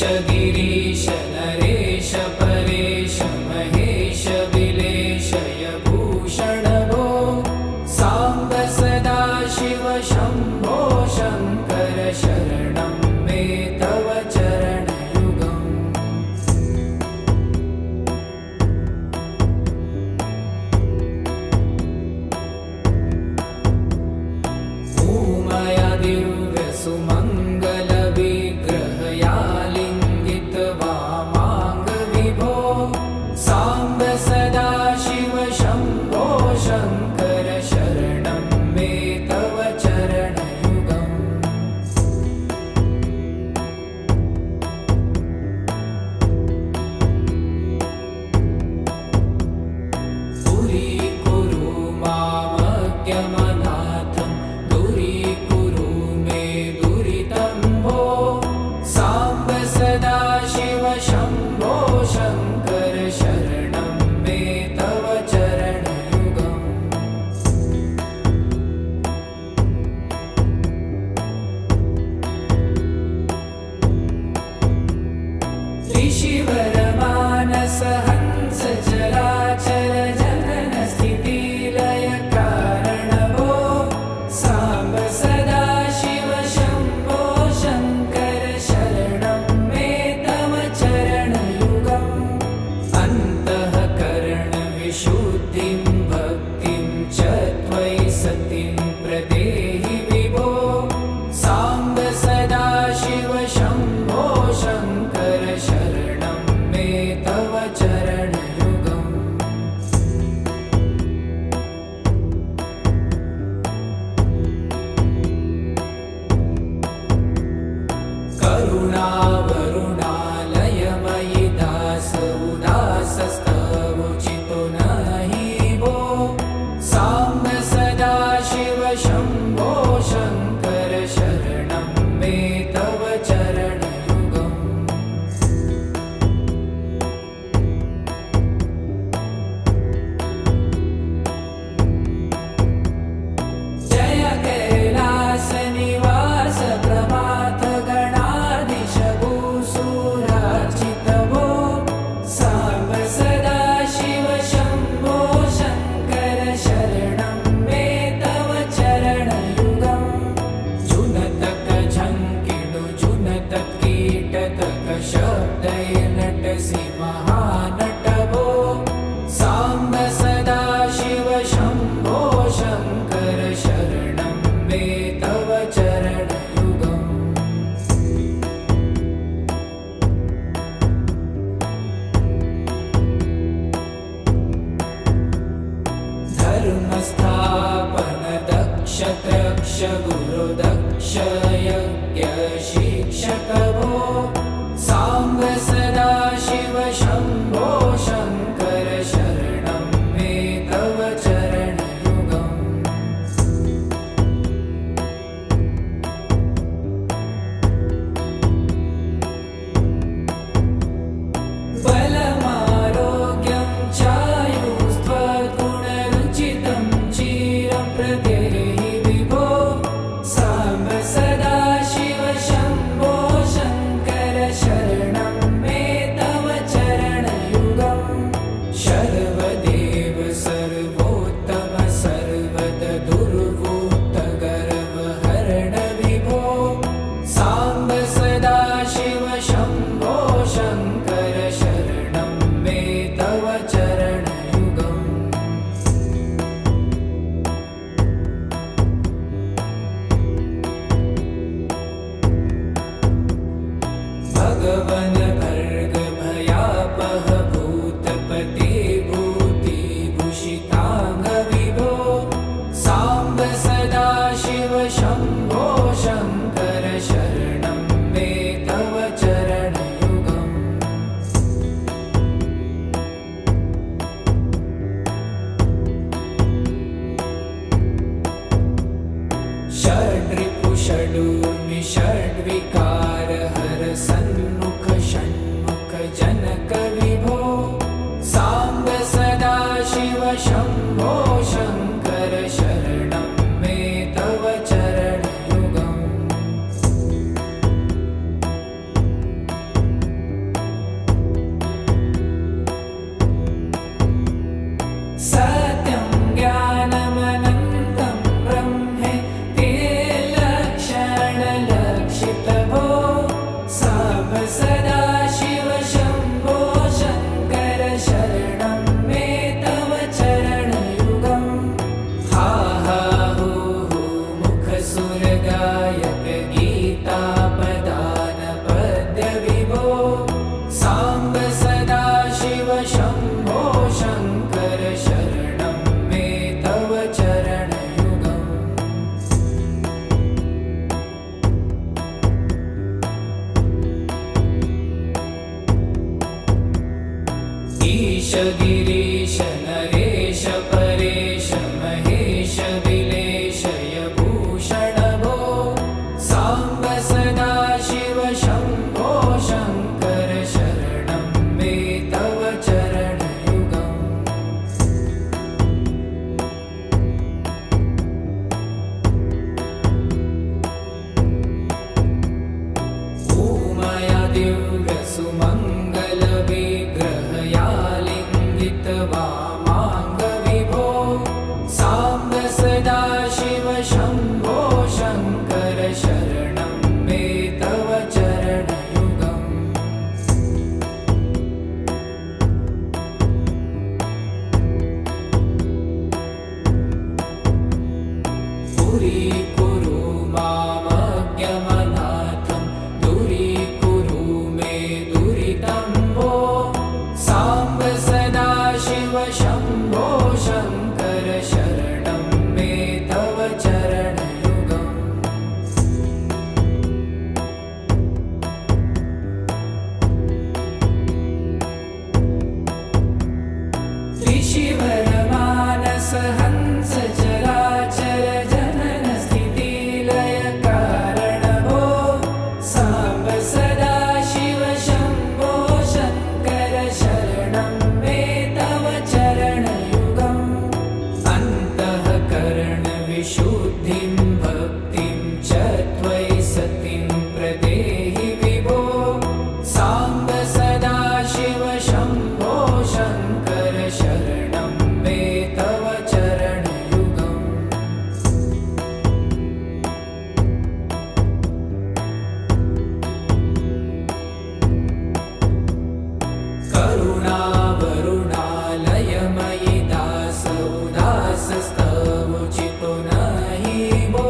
गिरीश नरेश परेश महेश विलेशय भूषण भो साम्ब सदा शिव शम्भो शङ्कर शरणं मे तव चरणयुगम् उमया दिव्य सुमङ्गल विग्रहया लिङ्गित वामाङ्ग विभो साम्ब सदा शिव शम्भो शङ्कर शरणं मे तव चरणयुगम् दूरीकुरु मामज्ञमनाथं दूरीकुरु मे दुरितं भो साम्ब सदा शिव शम्भो शङ्कर शरणं मे तव चरणयुगम् ऋषिवरमानस हंस चराचर जनन स्थितिलय कारण भो साम्ब सदा शिव शम्भो शङ्कर शरणं मे तव चरणयुगम् अन्तःकरण विशुद्धिं भक्तिं च त्वयि सतिं प्रदेहि विभो साम्ब सदा शिव शम्भो शङ्कर शरणं मे तव चरणयुगम् करुणावरुणालयमयि दास उदासस्तवोचितो नहि भो साम्ब सदा शिव शम्भो शङ्कर शरणं मे तव चरणयुगम् जय कैलासनिवास प्रभात गणाधीश भूसुरार्चित भो साम्ब सदा शिव शम्भो शङ्कर शरणं मे तव चरणयुगम् जुनतक झङ्किणु जुनतक कीटतक शब्दय नटसि महानट भो साम्ब सदा शिव शम्भो शङ्कर शरणं मे तव चरणयुगम् धर्मस्थापन दक्ष त्रक्ष गुरु दक्ष यज्ञ शिक्षक भो साम्ब सदा शिव शम्भो शङ्कर शरणं मे तव चरणयुगम् बलमारोग्यं चायुस्त्वगुणरुचितं चिरं प्रदेहि विभो साम्ब सदा शिव शम्भो शङ्कर शरणं मे तव चरणयुगम् शर्वदेव सर्वोत्तम सर्वद दुर्वूत गर्वहरण विभो साम्ब सदा शिव शम्भो शङ्कर शरणं मे तव चरणयुगम् भगवन् भर्ग भयापह भूतपते भूतिभूषिताङ्ग विभो साम्ब सदा शिव शम्भो शङ्कर शरणं मे तव चरणयुगम् षड्रिपु षडूर्मि षड्विकार हर सन्मुख षण्मुख जनक विभो साम्ब सदा शिव शम्भो शङ्कर शरणं मे तव चरणयुगम् सत्यं ज्ञानमनन्तं ब्रह्मेति लक्षणलक्षितभो साम्ब सदाशिव शम्भो शङ्कर शरणं मे तव चरणयुगम् हा हा हू हू मुखसुरगायक गीतापदान पद्यविभो साम्ब सदाशिव शम्भो शङ्कर शरणं मे तव चरणयुगम् ईश गिरीश नरेश परेश महेश विलेशय भूषण भो साम्ब सदाशिव शम्भो शङ्कर शरणं मे तव चरणयुगम् ऊमया दिव्यसुमङ्गलविग्रहया लिङ्गितवामाङ्गविभो साम्ब सदाशिव शम्भो शङ्कर शरणं मे तव चरणयुगम् दूरीकुरु मामज्ञमनाथं दूरीकुरु मे दुरितं भो साम्ब सदाशिव शम्भो शङ्कर शरणं मे तव चरणयुगम् ऋषिवरमानस हंस चराचर जनन स्थितिलय कारण भो साम्ब सदाशिव शम्भो शङ्कर शरणं मे तव चरणयुगम् अन्तःकरण विशुद्धिं भक्तिं च त्वयि सतिं प्रदेहि विभो साम्ब सदाशिव शम्भो शङ्कर शरणं मे तव चरणयुगम् करुणावरुणालयमयि दास उदासस्तवोचितो नहि भो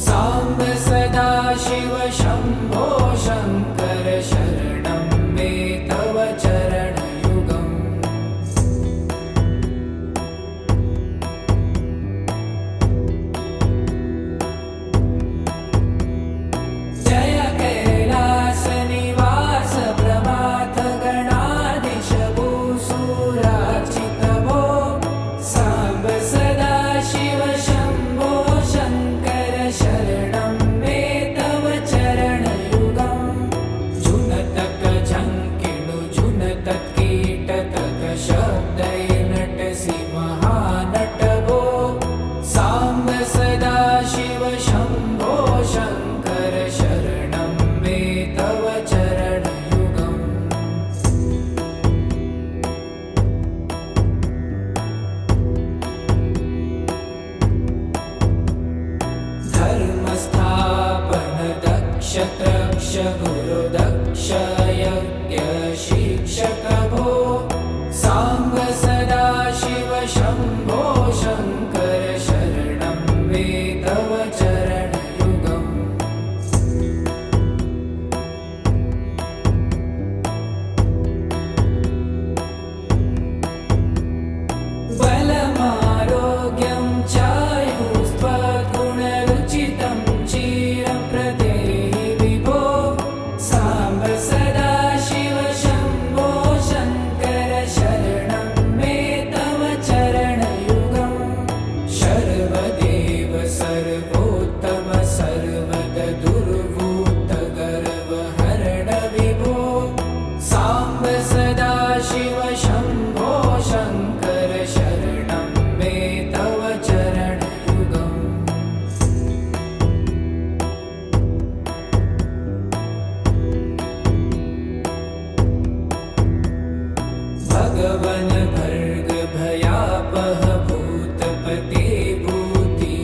साम्ब सदाशिव शम्भो शङ्कर शरणं मे तव चरणयुगम् जय कैलासनिवास प्रभात गणाधीश भूसुरार्चित भो साम्ब सदाशिव शम्भो शङ्कर शरणं मे तव चरणयुगम् जुनतक झङ्किणु जुनतक कीटतक शब्दैर्नटसि महानट भो साम्ब सदाशिव शम्भो शङ्कर शरणं मे तव चरणयुगम् धर्मस्थापन दक्ष त्रक्ष गुरुदक्ष यज्ञ शिक्षक भो साम्ब सदाशिव शम्भो शङ्कर शरणं मे तव चरणयुगम् बलमारोग्यं चायुस्त्वगुणरुचितं चिरं प्रदेहि विभो साम्ब सदाशिव शम्भो शङ्कर शरणं मे तव चरणयुगम् भयावह भूतपते भूतिभूषिताङ्गविभो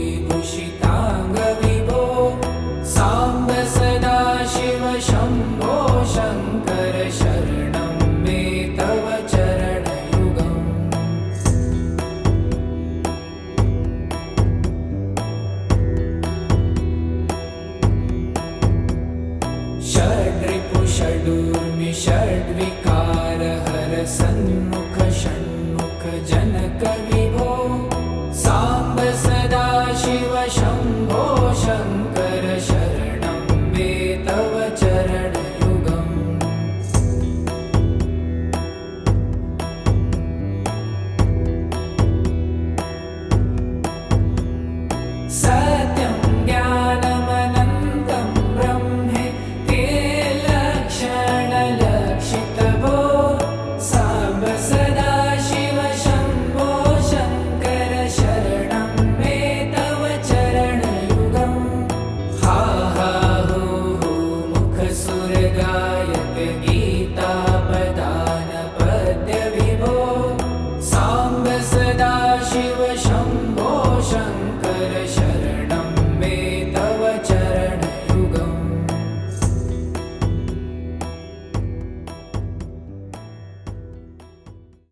साम्ब सदाशिव शम्भो शङ्कर शरणं मे तव चरणयुगम् षड्रिपु षडूर्मि षड्विकारहर सन्मुख षण्मुख जनक विभो साम्ब सदाशिव शम्भो शङ्कर शरणं मे तव चरणयुगम् सत्यं ज्ञानमनन्तं ब्रह्मे ते लक्षणलक्षितभो साम्ब सदाशिव शम्भो शङ्कर शरणं मे तव चरणयुगम् हा हा हू हू मुखसुरगायक